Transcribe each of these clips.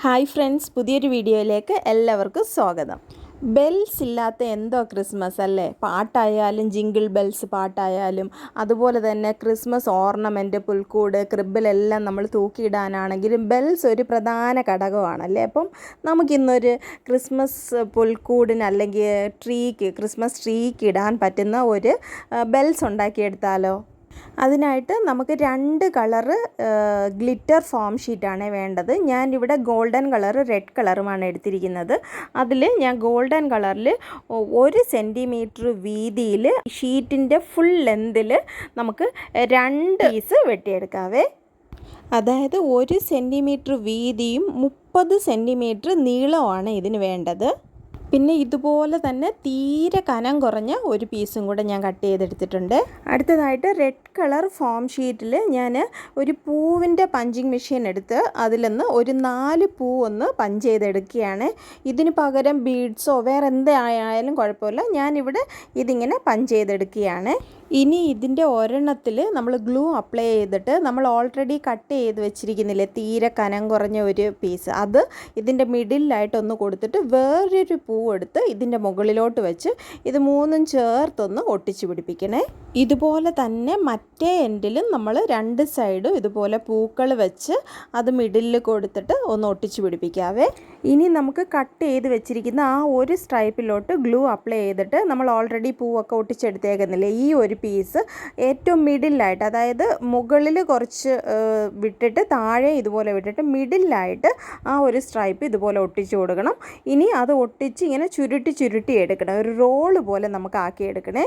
Hi friends, പുതിയൊരു വീഡിയോയിലേക്ക് എല്ലാവർക്കും സ്വാഗതം. ബെൽസ് ഇല്ലാത്ത എന്തോ ക്രിസ്മസ് അല്ലേ? പാട്ടായാലും ജിങ്കിൾ ബെൽസ് പാട്ടായാലും അതുപോലെ തന്നെ ക്രിസ്മസ് ഓർണമെൻറ്റ്, പുൽക്കൂട്, ക്രിബിലെല്ലാം നമ്മൾ തൂക്കിയിടാനാണെങ്കിലും ബെൽസ് ഒരു പ്രധാന ഘടകമാണല്ലേ. അപ്പം നമുക്കിന്നൊരു ക്രിസ്മസ് പുൽക്കൂടിന് അല്ലെങ്കിൽ ക്രിസ്മസ് ട്രീക്ക് ഇടാൻ പറ്റുന്ന ഒരു ബെൽസ് ഉണ്ടാക്കിയെടുത്താലോ? അതിനായിട്ട് നമുക്ക് 2 കളറ് ഗ്ലിറ്റർ ഫോം ഷീറ്റാണ് വേണ്ടത്. ഞാനിവിടെ ഗോൾഡൻ കളറ്, റെഡ് കളറുമാണ് എടുത്തിരിക്കുന്നത്. അതിൽ ഞാൻ ഗോൾഡൻ കളറിൽ 1 സെൻറ്റിമീറ്റർ വീതിയിൽ ഷീറ്റിൻ്റെ ഫുൾ ലെന്തിൽ നമുക്ക് 2 പീസ് വെട്ടിയെടുക്കാവേ. അതായത് 1 സെൻറ്റിമീറ്റർ വീതിയും 30 സെൻറ്റിമീറ്റർ നീളമാണ് ഇതിന് വേണ്ടത്. പിന്നെ ഇതുപോലെ തന്നെ തീരെ കനം കുറഞ്ഞ ഒരു പീസും കൂടെ ഞാൻ കട്ട് ചെയ്തെടുത്തിട്ടുണ്ട്. അടുത്തതായിട്ട് റെഡ് കളർ ഫോം ഷീറ്റിൽ ഞാൻ ഒരു പൂവിൻ്റെ പഞ്ചിങ് മെഷീൻ എടുത്ത് അതിലൊന്ന് ഒരു 4 പൂ ഒന്ന് പഞ്ച് ചെയ്തെടുക്കുകയാണ്. ഇതിന് പകരം ബീഡ്സോ വേറെ എന്തായാലും കുഴപ്പമില്ല. ഞാനിവിടെ ഇതിങ്ങനെ പഞ്ച് ചെയ്തെടുക്കുകയാണ്. ഇനി ഇതിൻ്റെ ഒരെണ്ണത്തിൽ നമ്മൾ ഗ്ലൂ അപ്ലൈ ചെയ്തിട്ട് നമ്മൾ ഓൾറെഡി കട്ട് ചെയ്ത് വെച്ചിരിക്കുന്നില്ലേ തീരെ കനം കുറഞ്ഞ ഒരു പീസ്, അത് ഇതിൻ്റെ മിഡിലായിട്ടൊന്ന് കൊടുത്തിട്ട് വേറൊരു പൂ എടുത്ത് ഇതിൻ്റെ മുകളിലോട്ട് വെച്ച് ഇത് 3ഉം ചേർത്തൊന്ന് ഒട്ടിച്ച് പിടിപ്പിക്കണേ. ഇതുപോലെ തന്നെ മറ്റേ എൻഡിലും നമ്മൾ 2 സൈഡും ഇതുപോലെ പൂക്കൾ വെച്ച് അത് മിഡിലിൽ കൊടുത്തിട്ട് ഒന്ന് ഒട്ടിച്ച് പിടിപ്പിക്കാവേ. ഇനി നമുക്ക് കട്ട് ചെയ്ത് വെച്ചിരിക്കുന്ന ആ ഒരു സ്ട്രൈപ്പിലോട്ട് ഗ്ലൂ അപ്ലൈ ചെയ്തിട്ട് നമ്മൾ ഓൾറെഡി പൂവൊക്കെ ഒട്ടിച്ചെടുത്തേക്കുന്നില്ലേ ഈ ഒരു പീസ് ഏറ്റവും മിഡിലായിട്ട്, അതായത് മുകളിൽ കുറച്ച് വിട്ടിട്ട് താഴെ ഇതുപോലെ വിട്ടിട്ട് മിഡിലായിട്ട് ആ ഒരു സ്ട്രൈപ്പ് ഇതുപോലെ ഒട്ടിച്ചു കൊടുക്കണം. ഇനി അത് ഒട്ടിച്ച് ഇങ്ങനെ ചുരുട്ടി എടുക്കണം. ഒരു റോള് പോലെ നമുക്ക് ആക്കിയെടുക്കണേ.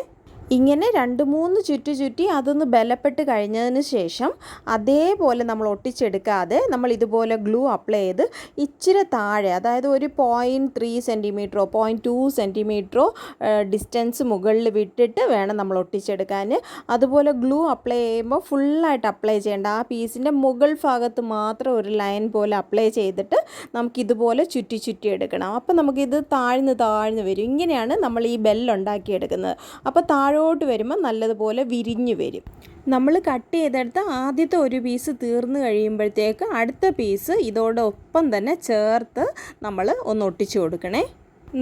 ഇങ്ങനെ 2-3 ചുറ്റി അതൊന്ന് ബലപ്പെട്ട് കഴിഞ്ഞതിന് ശേഷം അതേപോലെ നമ്മൾ ഒട്ടിച്ചെടുക്കാതെ നമ്മൾ ഇതുപോലെ ഗ്ലൂ അപ്ലൈ ചെയ്ത് ഇച്ചിരി താഴെ, അതായത് ഒരു 0.3 സെൻറ്റിമീറ്ററോ 0.2 സെൻറ്റിമീറ്ററോ ഡിസ്റ്റൻസ് മുകളിൽ വിട്ടിട്ട് വേണം നമ്മൾ ഒട്ടിച്ചെടുക്കാൻ. അതുപോലെ ഗ്ലൂ അപ്ലൈ ചെയ്യുമ്പോൾ ഫുള്ളായിട്ട് അപ്ലൈ ചെയ്യേണ്ട, ആ പീസിൻ്റെ മുകൾ ഭാഗത്ത് മാത്രം ഒരു ലൈൻ പോലെ അപ്ലൈ ചെയ്തിട്ട് നമുക്കിതുപോലെ ചുറ്റി എടുക്കണം. അപ്പോൾ നമുക്കിത് താഴ്ന്ന് വരും. ഇങ്ങനെയാണ് നമ്മൾ ഈ ബെല്ലുണ്ടാക്കിയെടുക്കുന്നത്. അപ്പോൾ താഴോട്ട് വരുമ്പോൾ നല്ലതുപോലെ വിരിഞ്ഞു വരും. നമ്മൾ കട്ട് ചെയ്തെടുത്ത ആദ്യത്തെ ഒരു പീസ് തീർന്നു കഴിയുമ്പോഴത്തേക്ക് അടുത്ത പീസ് ഇതോടൊപ്പം തന്നെ ചേർത്ത് നമ്മൾ ഒന്ന് ഒട്ടിച്ചു കൊടുക്കണേ.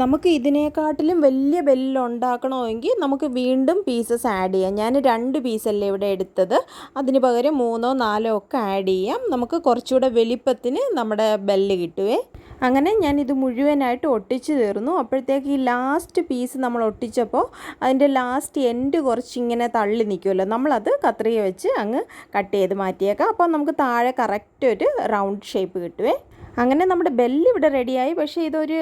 നമുക്ക് ഇതിനെക്കാട്ടിലും വലിയ ബെല്ലുണ്ടാക്കണമെങ്കിൽ നമുക്ക് വീണ്ടും പീസസ് ആഡ് ചെയ്യാം. ഞാൻ 2 പീസല്ലേ ഇവിടെ എടുത്തത്, അതിന് പകരം 3ഓ 4ഓ ഒക്കെ ആഡ് ചെയ്യാം. നമുക്ക് കുറച്ചുകൂടെ വലിപ്പത്തിന് നമ്മുടെ ബെല്ല് കിട്ടുവേ. അങ്ങനെ ഞാനിത് മുഴുവനായിട്ട് ഒട്ടിച്ച് തീർന്നു. അപ്പോഴത്തേക്ക് ഈ ലാസ്റ്റ് പീസ് നമ്മൾ ഒട്ടിച്ചപ്പോൾ അതിൻ്റെ ലാസ്റ്റ് എൻഡ് കുറച്ചിങ്ങനെ തള്ളി നിൽക്കുമല്ലോ, നമ്മളത് കത്രിക വെച്ച് അങ്ങ് കട്ട് ചെയ്ത് മാറ്റിയേക്കാം. അപ്പോൾ നമുക്ക് താഴെ കറക്റ്റ് ഒരു റൗണ്ട് ഷേപ്പ് കിട്ടുവേ. അങ്ങനെ നമ്മുടെ ബെല്ല് ഇവിടെ റെഡിയായി. പക്ഷേ ഇതൊരു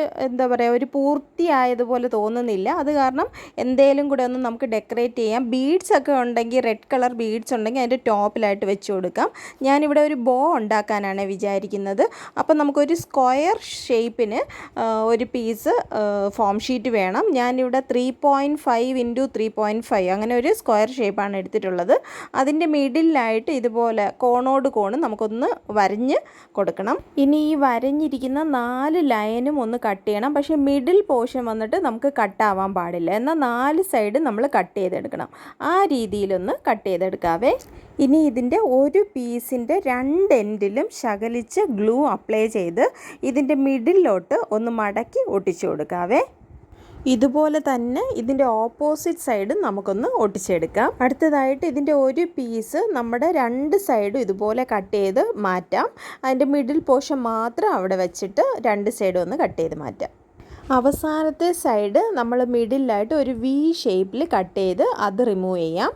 ഒരു പൂർത്തിയായതുപോലെ തോന്നുന്നില്ല. അത് കാരണം എന്തേലും കൂടെ ഒന്ന് നമുക്ക് ഡെക്കറേറ്റ് ചെയ്യാം. ബീഡ്സ് ഒക്കെ ഉണ്ടെങ്കിൽ, റെഡ് കളർ ബീഡ്സ് ഉണ്ടെങ്കിൽ അതിൻ്റെ ടോപ്പിലായിട്ട് വെച്ച് കൊടുക്കാം. ഞാനിവിടെ ഒരു ബോ ഉണ്ടാക്കാനാണ് വിചാരിക്കുന്നത്. അപ്പോൾ നമുക്കൊരു സ്ക്വയർ ഷേപ്പിന് ഒരു പീസ് ഫോം ഷീറ്റ് വേണം. ഞാനിവിടെ 3.5 × 3.5 അങ്ങനെ ഒരു സ്ക്വയർ ഷേപ്പാണ് എടുത്തിട്ടുള്ളത്. അതിൻ്റെ മിഡിലായിട്ട് ഇതുപോലെ കോണോട് കോണ് നമുക്കൊന്ന് വരഞ്ഞ് കൊടുക്കണം. ഇനി ഈ വരഞ്ഞിരിക്കുന്ന 4 ലൈനും ഒന്ന് കട്ട് ചെയ്യണം. പക്ഷേ മിഡിൽ പോർഷൻ വന്നിട്ട് നമുക്ക് കട്ടാവാൻ പാടില്ല. എന്നാൽ 4 സൈഡ് നമ്മൾ കട്ട് ചെയ്തെടുക്കണം. ആ രീതിയിലൊന്ന് കട്ട് ചെയ്തെടുക്കാവേ. ഇനി ഇതിൻ്റെ ഒരു പീസിൻ്റെ 2 എൻഡിലും ശകലിച്ച് ഗ്ലൂ അപ്ലൈ ചെയ്ത് ഇതിൻ്റെ മിഡിലോട്ട് ഒന്ന് മടക്കി ഒട്ടിച്ചു കൊടുക്കാവേ. ഇതുപോലെ തന്നെ ഇതിൻ്റെ ഓപ്പോസിറ്റ് സൈഡ് നമുക്കൊന്ന് ഒട്ടിച്ചെടുക്കാം. അടുത്തതായിട്ട് ഇതിൻ്റെ ഒരു പീസ് നമ്മുടെ 2 സൈഡും ഇതുപോലെ കട്ട് ചെയ്ത് മാറ്റാം. അതിൻ്റെ മിഡിൽ പോർഷൻ മാത്രം അവിടെ വെച്ചിട്ട് 2 സൈഡും ഒന്ന് കട്ട് ചെയ്ത് മാറ്റാം. അവസാനത്തെ സൈഡ് നമ്മൾ മിഡിലായിട്ട് ഒരു വി ഷേപ്പിൽ കട്ട് ചെയ്ത് അത് റിമൂവ് ചെയ്യാം.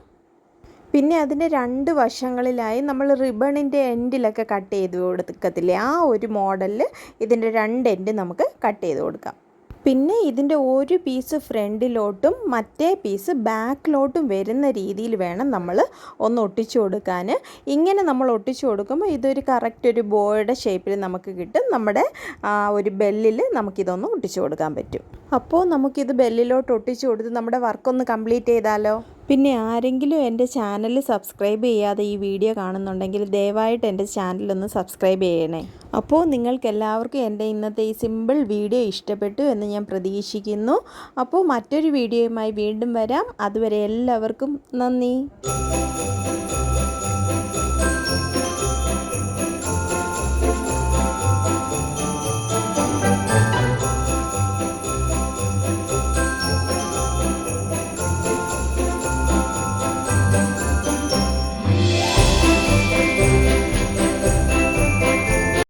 പിന്നെ അതിൻ്റെ 2 വശങ്ങളിലായി നമ്മൾ റിബണിൻ്റെ എൻഡിലൊക്കെ കട്ട് ചെയ്ത് കൊടുക്കത്തില്ലേ, ആ ഒരു മോഡലിൽ ഇതിൻ്റെ 2 എൻഡ് നമുക്ക് കട്ട് ചെയ്ത് കൊടുക്കാം. പിന്നെ ഇതിൻ്റെ ഒരു പീസ് ഫ്രണ്ടിലോട്ടും മറ്റേ പീസ് ബാക്കിലോട്ടും വരുന്ന രീതിയിൽ വേണം നമ്മൾ ഒന്ന് ഒട്ടിച്ചു കൊടുക്കാൻ. ഇങ്ങനെ നമ്മൾ ഒട്ടിച്ചു കൊടുക്കുമ്പോൾ ഇതൊരു കറക്റ്റ് ഒരു ബോയുടെ ഷേപ്പിൽ നമുക്ക് കിട്ടും. നമ്മുടെ ഒരു ബെല്ലിൽ നമുക്കിതൊന്ന് ഒട്ടിച്ചു കൊടുക്കാൻ പറ്റും. അപ്പോൾ നമുക്കിത് ബെല്ലിലോട്ട് ഒട്ടിച്ചു കൊടുത്ത് നമ്മുടെ വർക്കൊന്ന് കംപ്ലീറ്റ് ചെയ്താലോ? പിന്നെ ആരെങ്കിലും എൻ്റെ ചാനൽ സബ്സ്ക്രൈബ് ചെയ്യാതെ ഈ വീഡിയോ കാണുന്നുണ്ടെങ്കിൽ ദയവായിട്ട് എൻ്റെ ചാനലൊന്ന് സബ്സ്ക്രൈബ് ചെയ്യണേ. അപ്പോൾ നിങ്ങൾക്കെല്ലാവർക്കും എൻ്റെ ഇന്നത്തെ ഈ സിമ്പിൾ വീഡിയോ ഇഷ്ടപ്പെട്ടു എന്ന് ഞാൻ പ്രതീക്ഷിക്കുന്നു. അപ്പോൾ മറ്റൊരു വീഡിയോയുമായി വീണ്ടും വരാം. അതുവരെ എല്ലാവർക്കും നന്ദി.